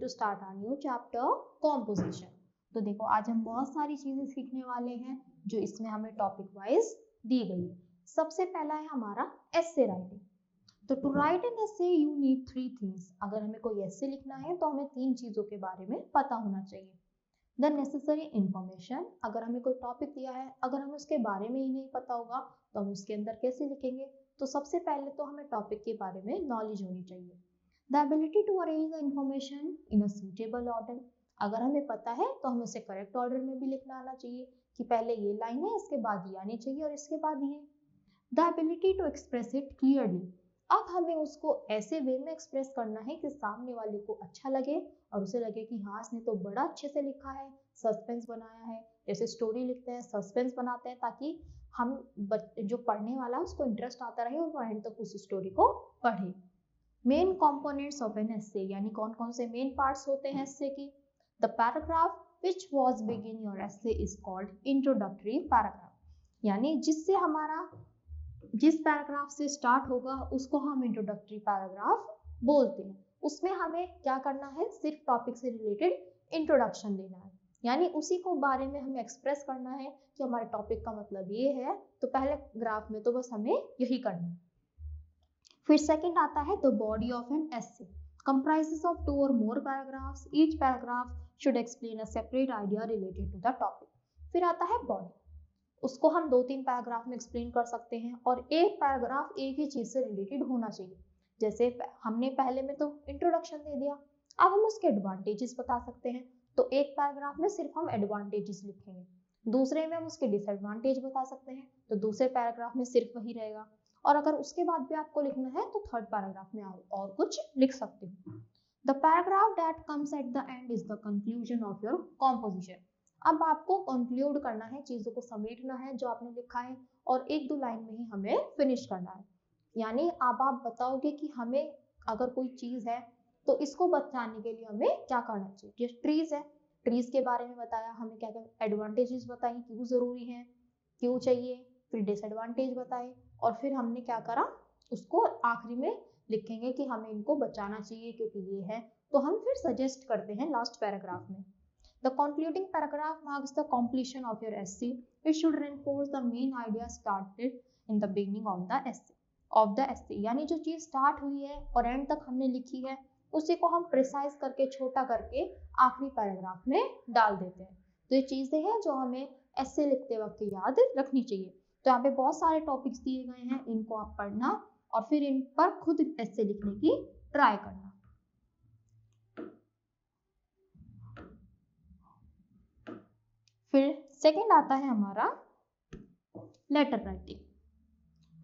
to start our new chapter, composition. तो देखो आज हम बहुत सारी चीजें सीखने वाले हैं जो इसमें हमें टॉपिक वाइज दी गई है। सबसे पहला है हमारा एसे राइटिंग। तो to write an essay you need 3 things. अगर हमें कोई एसे लिखना है तो हमें 3 चीजों के बारे में पता होना चाहिए। द नेसेसरी इंफॉर्मेशन, अगर हमें कोई टॉपिक दिया है, अगर हमें उसके बारे में ही नहीं पता होगा तो हम उसके अंदर कैसे लिखेंगे। तो सबसे पहले तो हमें टॉपिक के बारे में नॉलेज होनी चाहिए। The ability to arrange the information in a suitable order, अगर हमें पता है तो हमें उसे करेक्ट ऑर्डर में भी लिखना आना चाहिए कि पहले ये लाइन है, इसके बाद ये आनी चाहिए और इसके बाद ये। The ability to express it clearly, अब हमें उसको ऐसे वे में एक्सप्रेस करना है कि सामने वाले को अच्छा लगे और उसे लगे कि हाँ इसने तो बड़ा अच्छे से लिखा है, सस्पेंस बनाया है। जैसे स्टोरी लिखते हैं, सस्पेंस बनाते हैं ताकि हम जो पढ़ने वाला है उसको इंटरेस्ट आता रहे और वो एंड तक उस स्टोरी को पढ़े। Main components of an essay, यानी कौन कौन से मेन पार्ट्स होते हैं एसे की। The paragraph which was begin your essay is called introductory paragraph, यानी जिससे हमारा जिस पैराग्राफ से स्टार्ट होगा उसको हम इंट्रोडक्टरी पैराग्राफ बोलते हैं। उसमें हमें क्या करना है, सिर्फ टॉपिक से रिलेटेड इंट्रोडक्शन देना है, यानी उसी को बारे में हमें एक्सप्रेस करना है कि हमारे टॉपिक का मतलब ये है। तो पहले ग्राफ में तो बस हमें यही करना है। फिर सेकंड आता है the body of an essay comprises of 2 or more paragraphs. Each paragraph should explain a separate idea related to the topic. फिर आता है बॉडी, उसको हम 2-3 पैराग्राफ में एक्सप्लेन कर सकते हैं और एक पैराग्राफ एक ही चीज से रिलेटेड होना चाहिए। जैसे हमने पहले में तो इंट्रोडक्शन दे दिया, अब हम उसके एडवांटेजेस बता सकते हैं। तो एक पैराग्राफ में सिर्फ हम एडवांटेजेस लिखेंगे, दूसरे में हम उसके डिसएडवांटेज बता सकते हैं, तो दूसरे पैराग्राफ में सिर्फ वही रहेगा। और अगर उसके बाद भी आपको लिखना है तो थर्ड पैराग्राफ में और कुछ लिख सकते हो। The paragraph that comes at the end is the conclusion of your composition. अब आपको कंक्लूड करना है, चीजों को समेटना है जो आपने लिखा है और 1-2 लाइन में ही हमें फिनिश करना है। यानी अब आप बताओगे कि हमें अगर कोई चीज है तो इसको बचाने के लिए हमें क्या करना चाहिए। ट्रीज है, ट्रीज के बारे में बताया, हमें क्या क्या एडवांटेजेस बताई, क्यों जरूरी है, क्यों चाहिए, फिर डिसएडवांटेज बताए और फिर हमने क्या करा, उसको आखिरी में लिखेंगे कि हमें इनको बचाना चाहिए क्योंकि ये है। तो हम फिर सजेस्ट करते हैं लास्ट पैराग्राफ में। The concluding paragraph marks the completion of your essay. It should reinforce the main idea started in the beginning of the essay. यानी जो चीज स्टार्ट हुई है और एंड तक हमने लिखी है उसी को हम प्रिसाइज करके, छोटा करके आखिरी पैराग्राफ में डाल देते हैं। तो ये चीजें हैं जो हमें एसे लिखते वक्त याद रखनी चाहिए। तो यहाँ पे बहुत सारे टॉपिक्स दिए गए हैं, इनको आप पढ़ना और फिर इन पर खुद एसे लिखने की ट्राई करना। फिर सेकंड आता है हमारा लेटर राइटिंग।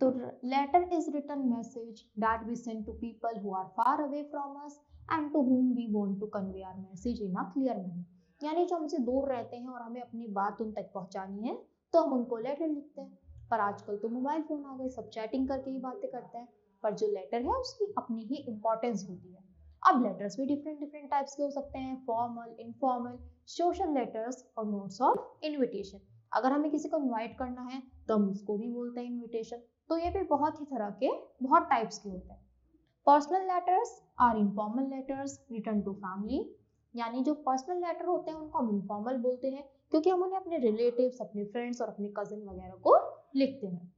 तो letter is written message that we send to people who are far away from us and to whom we want to convey our message in a clear manner. यानी जो हमसे दूर रहते हैं और हमें अपनी बात उन तक पहुंचानी है तो हम उनको लेटर लिखते हैं। पर आजकल तो मोबाइल फोन आ गए, सब चैटिंग करके ही बातें करते हैं, पर जो लेटर है उसकी अपनी ही इंपॉर्टेंस होती है। अब लेटर्स भी डिफरेंट टाइप्स के हो सकते हैं, फॉर्मल, इनफॉर्मल, सोशल लेटर्स और नोट्स ऑफ इनविटेशन। अगर हमें किसी को इनवाइट करना है तो हम उसको भी बोलते हैं इनविटेशन। तो ये भी बहुत ही तरह के, बहुत टाइप्स के होते हैं। Personal letters are informal letters written to family, यानी जो पर्सनल लेटर होते हैं उनको हम इनफॉर्मल बोलते हैं क्योंकि हम उन्हें अपने रिलेटिव्स, अपने फ्रेंड्स और अपने कजिन वगैरह को लिखते हैं।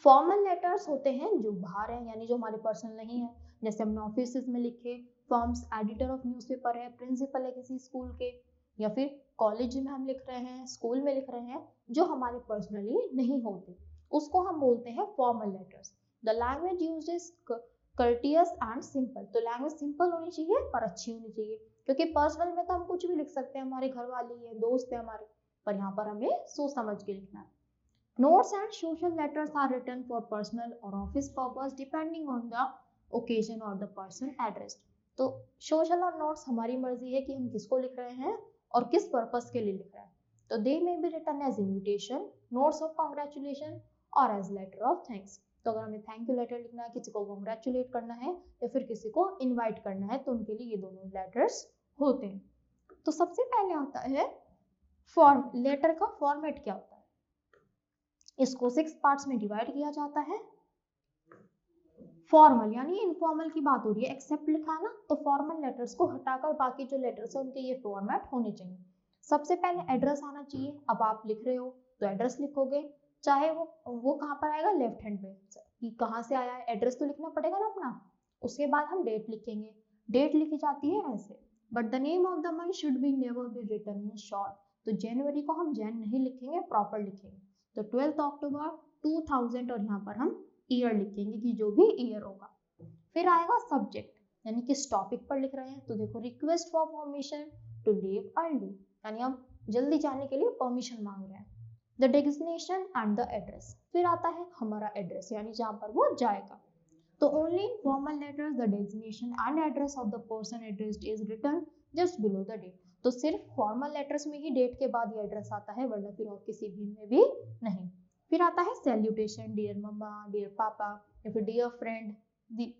फॉर्मल लेटर्स होते हैं जो बाहर है, यानी जो हमारे पर्सनल नहीं है, जैसे हमने ऑफिस में लिखे, फॉर्म्स एडिटर ऑफ न्यूज़पेपर है, प्रिंसिपल है किसी स्कूल के, या फिर कॉलेज में हम लिख रहे हैं, स्कूल में लिख रहे हैं, जो हमारे पर्सनली नहीं होते, उसको हम बोलते हैं formal letters. The language used is courteous and simple. तो लैंग्वेज सिंपल होनी चाहिए पर अच्छी होनी चाहिए क्योंकि पर्सनल में तो हम कुछ भी लिख सकते हैं, हमारे घर वाले हैं, दोस्त हैं हमारे, पर यहाँ पर हमें सोच समझ के लिखना है। Notes and social letters are written for personal or office purpose depending on the occasion or the person addressed. तो सोशल और नोट्स हमारी मर्जी है कि हम किसको लिख रहे हैं और किस पर्पस के लिए लिख रहे हैं। तो they may be written as invitation, notes of congratulation और एज लेटर ऑफ थैंक्स। तो अगर हमें थैंक यू लेटर लिखना है, किसी को कॉन्ग्रेचुलेट करना है या फिर किसी को इन्वाइट करना है, तो उनके लिए ये दोनों लेटर्स होते हैं। तो सबसे पहले आता है फॉर्म। लेटर का फॉर्मेट क्या होता है, इसको 6 पार्ट्स में डिवाइड किया जाता है। फॉर्मल यानी इनफॉर्मल की बात हो रही है, एक्सेप्ट लिखा है ना, तो फॉर्मल लेटर्स को हटाकर बाकी जो लेटर्स है उनके ये फॉर्मेट होने चाहिए। सबसे पहले एड्रेस आना चाहिए। अब आप लिख रहे हो तो एड्रेस लिखोगे, चाहे वो कहाँ पर आएगा, लेफ्ट हैंड पे कि कहाँ से आया है, एड्रेस तो लिखना पड़ेगा ना अपना। उसके बाद हम डेट लिखेंगे, डेट लिखी जाती है ऐसे, but the name of the month should be never be written in short. तो जनवरी को हम जैन नहीं लिखेंगे, प्रॉपर लिखेंगे। तो 12 अक्टूबर 2000 और यहाँ पर हम ईयर लिखेंगे कि जो भी ईयर होगा। फिर आएगा सब्जेक्ट, यानी किस टॉपिक पर लिख रहे हैं। तो देखो request for permission to leave early, यानी हम जल्दी जाने के लिए परमिशन मांग रहे हैं। The designation and the address, फिर आता है हमारा एड्रेस यानी जहाँ पर वो जाएगा। तो only in formal letters the designation and address of the person addressed is written just below the date. तो सिर्फ फॉर्मल लेटर्स में ही डेट के बाद ये एड्रेस आता है, वरना फिर और किसी भी में भी नहीं। फिर आता है सैल्यूटेशन, डियर मम्मा, डियर पापा, या फिर डियर फ्रेंड,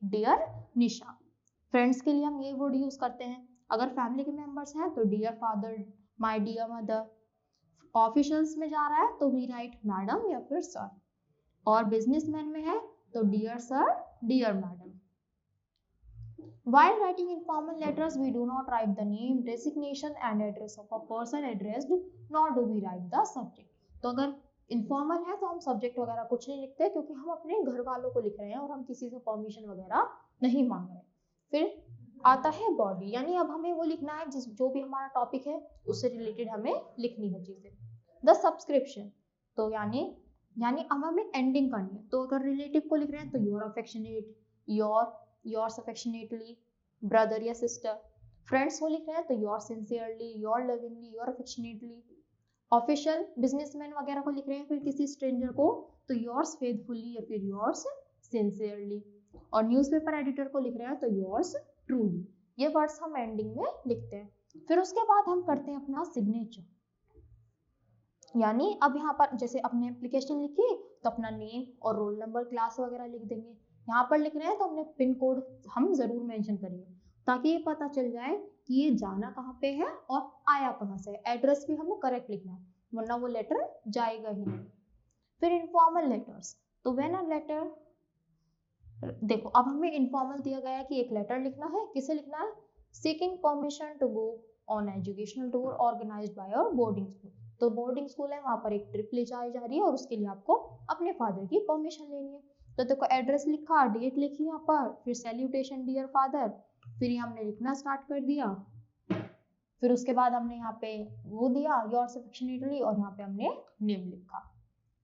डियर निशा। फ्रेंड्स के लिए हम ये वर्ड यूज करते हैं। अगर फैमिली के मेंबर्स हैं तो dear father, my dear mother. Officials में जा रहा है तो वी राइट मैडम या फिर सर, और बिजनेसमैन में है तो dear sir, dear madam. While writing informal letters, we do not write the name, designation and address of a person addressed, nor do we write the subject. तो अगर informal है तो हम सब्जेक्ट वगैरह कुछ नहीं लिखते, क्योंकि हम अपने घर वालों को लिख रहे हैं और हम किसी से परमिशन वगैरह नहीं मांग रहे। फिर आता है बॉडी, यानी अब हमें वो लिखना है जो भी हमारा टॉपिक है उससे रिलेटेड हमें लिखनी है चीजें। द सब्सक्रिप्शन, तो यानी अब हमें एंडिंग करनी है। तो अगर रिलेटिव को लिख रहे हैं तो your affectionate, yours affectionately, brother या सिस्टर। फ्रेंड्स को लिख रहे हैं तो your sincerely, your lovingly, your affectionately. Official businessman वगैरह को लिख रहे हैं फिर किसी स्ट्रेंजर को तो योर्स फेथफुली या फिर योर्स सिंसियरली। और न्यूज़पेपर एडिटर को लिख रहे हैं तो योर्स ट्रूली। ये वर्ड्स हम एंडिंग में लिखते हैं। फिर उसके बाद हम करते हैं अपना सिग्नेचर, यानी अब यहाँ पर जैसे अपने एप्लीकेशन लिखी तो अपना नेम और रोल नंबर, क्लास वगैरह लिख देंगे। यहाँ पर लिख रहे हैं तो हमने पिन कोड हम जरूर मेंशन करेंगे, ताकि ये पता चल जाए कि ये जाना कहाँ पे है और आया कहाँ से। एड्रेस भी हमें करेक्ट लिखना है, वरना वो लेटर जाएगा ही नहीं। फिर इनफॉर्मल लेटर्स, तो व्हेन अ लेटर, देखो अब हमें इनफॉर्मल दिया गया है कि एक लेटर लिखना है। किसे लिखना है, seeking permission to go on educational tour organised by your boarding school. तो बोर्डिंग स्कूल है, वहां पर एक ट्रिप ले जाई जा रही है और उसके लिए आपको अपने फादर की परमिशन लेनी है। तो देखो एड्रेस लिखा, डेट लिखी यहाँ पर, फिर सैल्यूटेशन डियर फादर, फिर हमने लिखना स्टार्ट कर दिया। फिर उसके बाद हमने यहाँ पे वो दिया योर्स अफेक्शनेटली, और यहाँ पे हमने नेम लिखा।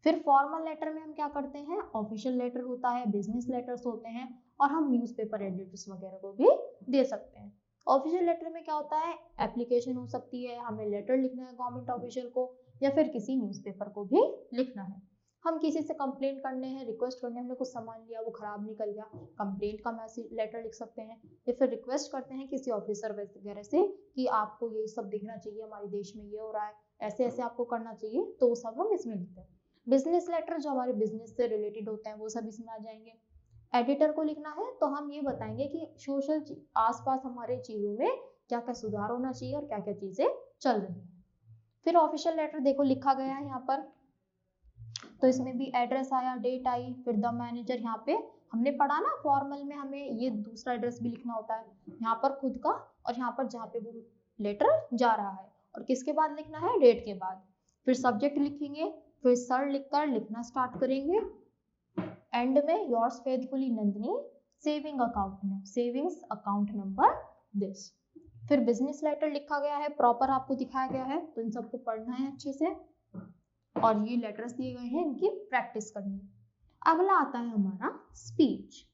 फिर फॉर्मल लेटर में हम क्या करते हैं, ऑफिशियल लेटर होता है, बिजनेस लेटर्स होते हैं, और हम न्यूज़पेपर एडिटर्स वगैरह को भी दे सकते हैं। ऑफिशियल लेटर में क्या होता है, एप्लीकेशन हो सकती है, हमें लेटर लिखना है गवर्नमेंट ऑफिशियल को, या फिर किसी न्यूज़पेपर को भी लिखना है। हम किसी से कंप्लेंट करने हैं, रिक्वेस्ट करने, हमने कुछ सामान लिया वो खराब निकल गया, कंप्लेंट का मैसेज लेटर लिख सकते हैं। या फिर रिक्वेस्ट करते हैं किसी ऑफिसर वगैरह से कि आपको ये सब देखना चाहिए, हमारे देश में ये हो रहा है, ऐसे ऐसे आपको करना चाहिए, तो वो सब हम इसमें लिखते हैं। बिजनेस लेटर जो हमारे बिजनेस से रिलेटेड होते हैं वो सब इसमें आ जाएंगे। एडिटर को लिखना है तो हम ये बताएंगे कि सोशल आसपास हमारे चीजों में क्या क्या सुधार होना चाहिए और क्या क्या चीजें चल रही हैं। फिर ऑफिशियल लेटर देखो लिखा गया है यहाँ पर, तो इसमें भी एड्रेस आया, डेट आई, फिर द मैनेजर। यहाँ पे हमने पढ़ा ना फॉर्मल में हमें ये दूसरा एड्रेस भी लिखना होता है, यहाँ पर खुद का और यहाँ पर जहाँ पे वो लेटर जा रहा है, और किसके बाद लिखना है, डेट के बाद। फिर सब्जेक्ट लिखेंगे, फिर सर लिखकर लिखना स्टार्ट करेंगे। एंड में yours faithfully Nandini, savings account number this. फिर बिजनेस लेटर लिखा गया है, प्रॉपर आपको दिखाया गया है, तो इन सबको पढ़ना है अच्छे से, और ये लेटर्स दिए गए हैं, इनकी प्रैक्टिस करनी है। अगला आता है हमारा स्पीच।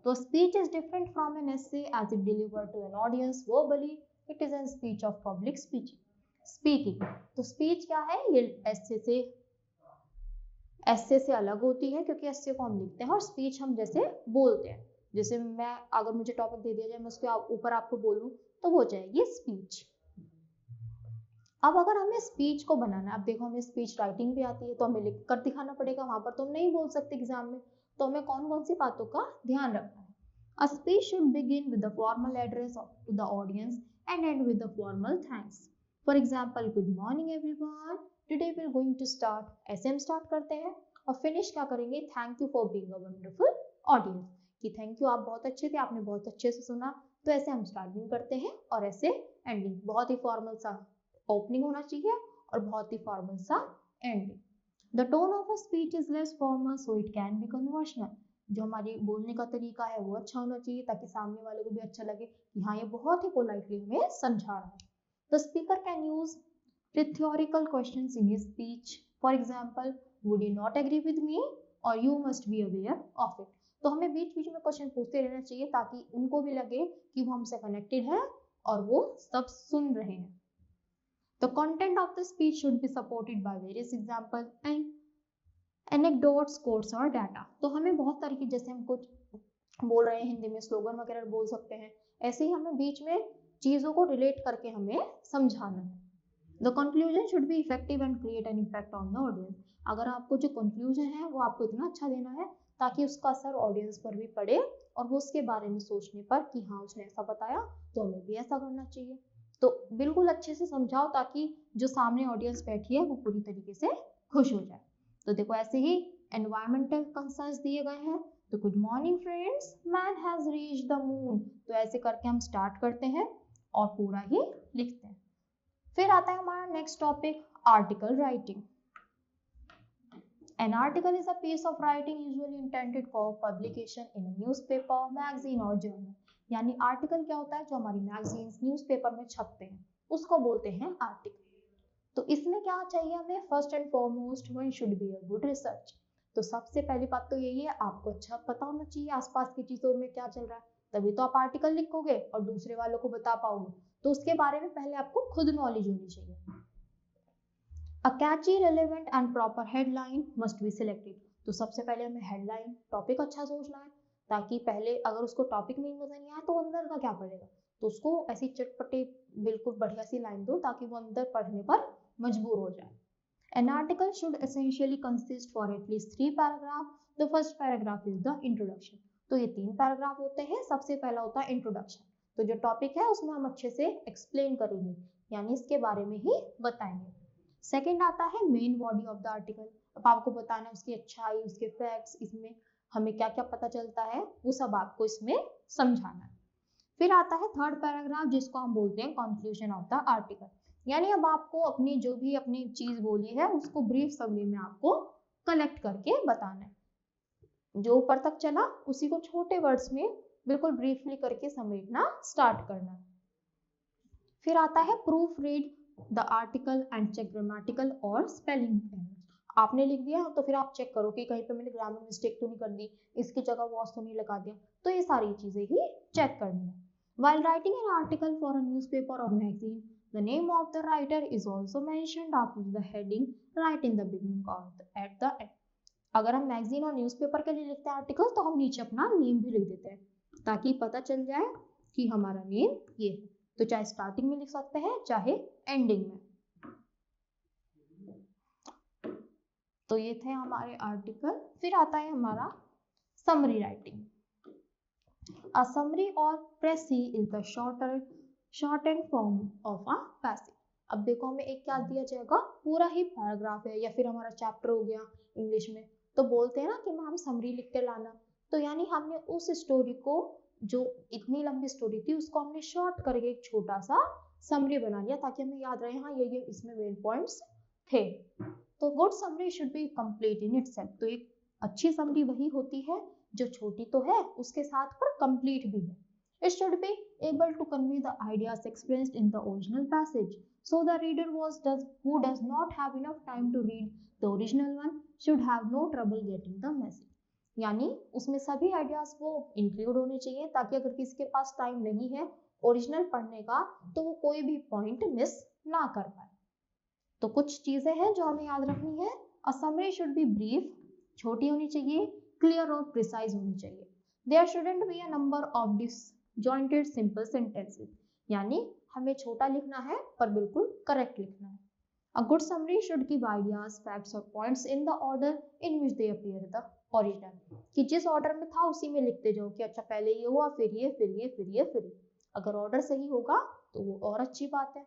तो speech is different from an essay as it delivered to an audience verbally, it is an speech of public speaking. तो स्पीच क्या है, ये एसे से अलग होती है, क्योंकि एसे को हम लिखते हैं और स्पीच हम जैसे बोलते हैं। जैसे मैं अगर मुझे टॉपिक दे दिया जाए, मैं उसके ऊपर आपको बोलूं तो वो हो जाएगी स्पीच। अब अगर हमें स्पीच को बनाना है, अब देखो हमें स्पीच राइटिंग भी आती है, तो हमें लिख कर दिखाना पड़ेगा, वहां पर तो हम नहीं बोल सकते एग्जाम में, तो हमें कौन कौन सी बातों का ध्यान रखना है। A speech should begin with the formal address to the audience and end with the formal thanks. For example, good morning everyone, today we are going to start, ऐसे हम स्टार्ट करते हैं, और फिनिश क्या करेंगे, thank you for being a wonderful audience. कि thank you, आप बहुत अच्छे थे, आपने बहुत अच्छे से सुना। तो ऐसे हम स्टार्टिंग करते हैं और ऐसे एंडिंग। बहुत ही फॉर्मल सा ओपनिंग होना चाहिए और बहुत ही फॉर्मल सा ending. The tone of a speech is less formal so it can be conversational. जो हमारी बोलने का तरीका है वो अच्छा होना चाहिए ताकि सामने वाले को भी अच्छा लगे कि हाँ ये बहुत ही पोलाइटली हमें समझा रहा है। The speaker can use rhetorical questions in his speech. For example, would you not agree with me? Or you must be aware of it. तो हमें बीच बीच में क्वेश्चन पूछते रहना चाहिए ताकि उनको भी लगे कि वो हमसे कनेक्टेड है और वो सब सुन रहे हैं। The content of the speech should be supported by various examples and anecdotes, quotes और data. तो हमें बहुत तरीके, जैसे हम कुछ बोल रहे हैं हिंदी में स्लोगन वगैरह बोल सकते हैं, ऐसे ही हमें बीच में चीजों को रिलेट करके हमें समझाना है। The conclusion should be effective and create an impact on the audience. अगर आपको जो conclusion है वो आपको इतना अच्छा देना है ताकि उसका असर ऑडियंस पर भी पड़े और वो उसके बारे में सोचने पर कि हाँ उसने ऐसा बताया तो हमें भी ऐसा करना चाहिए। तो बिल्कुल अच्छे से समझाओ ताकि जो सामने ऑडियंस बैठी है वो पूरी तरीके से खुश हो जाए। तो देखो ऐसे ही एनवायरमेंटल कंसर्न्स दिए गए हैं। तो good morning friends, man has reached the moon. तो ऐसे करके हम स्टार्ट करते हैं और पूरा ही लिखते हैं। फिर आता है हमारा next topic, article writing. An article is a piece of writing usually intended for publication in a newspaper, magazine or journal. यानी आर्टिकल क्या होता है, जो हमारी मैगजीन्स, न्यूज़पेपर में छपते हैं उसको बोलते हैं आर्टिकल। तो इसमें क्या चाहिए हमें, first and foremost one should be a good research. तो सबसे पहली बात तो यही है, आपको अच्छा पता होना चाहिए आसपास की चीजों में क्या चल रहा है, तभी तो आप आर्टिकल लिखोगे और दूसरे वालों को बता पाओगे। तो उसके बारे में पहले आपको खुद नॉलेज होनी चाहिए। A catchy, relevant and proper headline must be selected. तो सबसे पहले हमें हेडलाइन, टॉपिक अच्छा सोचना है ताकि पहले अगर उसको टॉपिक में मजा नहीं आया तो अंदर का क्या पड़ेगा, तो उसको ऐसी चटपटी बिल्कुल बढ़िया सी लाइन दो ताकि वो अंदर पढ़ने पर मजबूर हो जाए। An article should essentially consist for at least 3 paragraphs. The first paragraph is the introduction. तो ये 3 पैराग्राफ होते हैं। सबसे पहला होता है इंट्रोडक्शन। तो जो टॉपिक है उसमें हम अच्छे से एक्सप्लेन करेंगे, यानी इसके बारे में ही बताएंगे। सेकेंड आता है main body of the article. अब आपको बताना है उसकी अच्छाई, उसके फैक्ट्स, इसमें हमें क्या क्या पता चलता है वो सब आपको इसमें समझाना है। फिर आता है थर्ड पैराग्राफ जिसको हम बोलते हैं कंक्लूजन ऑफ द आर्टिकल। यानी अब आपको अपनी जो भी अपनी चीज बोली है उसको ब्रीफ समरी में आपको कलेक्ट करके बताना है। जो ऊपर तक चला उसी को छोटे वर्ड्स में बिल्कुल ब्रीफली करके समेटना स्टार्ट करना है। फिर आता है proof read the article and check grammatical और स्पेलिंग एरर्स। आपने लिख दिया तो फिर आप चेक करो कि कहीं पे मैंने ग्रामर मिस्टेक तो नहीं कर दी, इसकी जगह वॉस तो नहीं लगा दिया, तो ये सारी चीजें ही चेक करनी है। While writing an article for a newspaper or magazine, the name of the writer is also mentioned after the heading right in the beginning or at the end. अगर हम मैगजीन और न्यूज़पेपर के लिए लिखते हैं article तो हम नीचे अपना नेम भी लिख देते हैं ताकि पता चल जाए कि हमारा नेम ये है। तो चाहे स्टार्टिंग में लिख सकते हैं चाहे एंडिंग में। तो ये थे हमारे आर्टिकल। फिर आता है हमारा summary writing. A summary or précis is the shortened form of a passage. अब देखो हमें एक क्या दिया जाएगा, पूरा ही पैराग्राफ है या फिर हमारा चैप्टर हो गया इंग्लिश में, तो बोलते हैं ना कि मैम समरी लिख के लाना। तो यानी हमने उस स्टोरी को, जो इतनी लंबी स्टोरी थी उसको हमने शॉर्ट करके एक छोटा सा समरी बना लिया ताकि हमें याद रहे हाँ ये इसमें मेन पॉइंट्स थे। तो good summary should be complete in itself. तो एक अच्छी समरी वही होती है जो छोटी तो है उसके साथ पर कंप्लीट भी है। It should be able to convey the ideas expressed in the original passage. So the reader who does not have enough time to read the original one should have no trouble getting the message. यानी उसमें सभी ideas वो include होने चाहिए ताकि अगर किसी के पास टाइम नहीं है ओरिजिनल पढ़ने का तो वो कोई भी पॉइंट मिस ना कर पाए। तो कुछ चीजें हैं जो हमें याद रखनी है। A summary should be brief, छोटी होनी चाहिए, क्लियर और प्रिसाइज होनी चाहिए। There shouldn't be a number of disjointed simple sentences. यानी हमें छोटा लिखना है पर बिल्कुल करेक्ट लिखना है। A good summary should give ideas, facts or points in the order in which they appear in the original. कि जिस ऑर्डर में था उसी में लिखते जाओ कि अच्छा पहले ये हुआ फिर ये फिर ये फिर ये फिर ये। अगर ऑर्डर सही होगा तो वो और अच्छी बात है।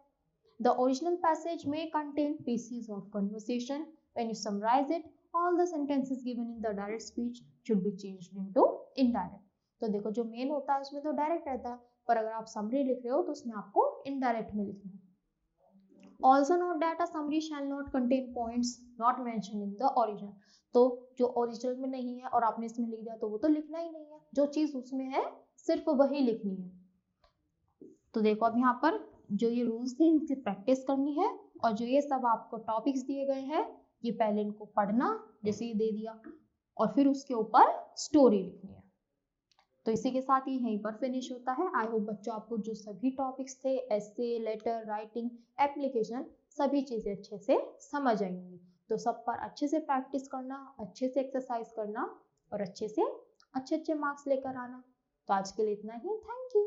The original passage may contain pieces of conversation. When you summarize it, all the sentences given in the direct speech should be changed into indirect. तो देखो जो मेन होता है उसमें तो डायरेक्ट रहता है, पर अगर आप समरी लिख रहे हो तो उसमें आपको इनडायरेक्ट में लिखना है। Also note that a summary shall not contain points not mentioned in the original. तो जो ओरिजिनल में नहीं है और आपने इसमें लिख दिया तो वो तो लिखना ही नहीं है, जो चीज उसमें है सिर्फ वही लिखनी है। तो देखो अब यहाँ पर जो ये रूल्स थे इनसे प्रैक्टिस करनी है, और जो ये सब आपको टॉपिक्स दिए गए हैं ये पहले इनको पढ़ना, जैसे ये दे दिया, और फिर उसके ऊपर स्टोरी लिखनी है। तो इसी के साथ ही यहीं पर फिनिश होता है। आई होप बच्चों आपको जो सभी टॉपिक्स थे, एसे, लेटर राइटिंग, एप्लीकेशन, सभी चीजें अच्छे से समझ आएंगी। तो सब पर अच्छे से प्रैक्टिस करना, अच्छे से एक्सरसाइज करना और अच्छे से अच्छे मार्क्स लेकर आना। तो आज के लिए इतना ही, थैंक यू।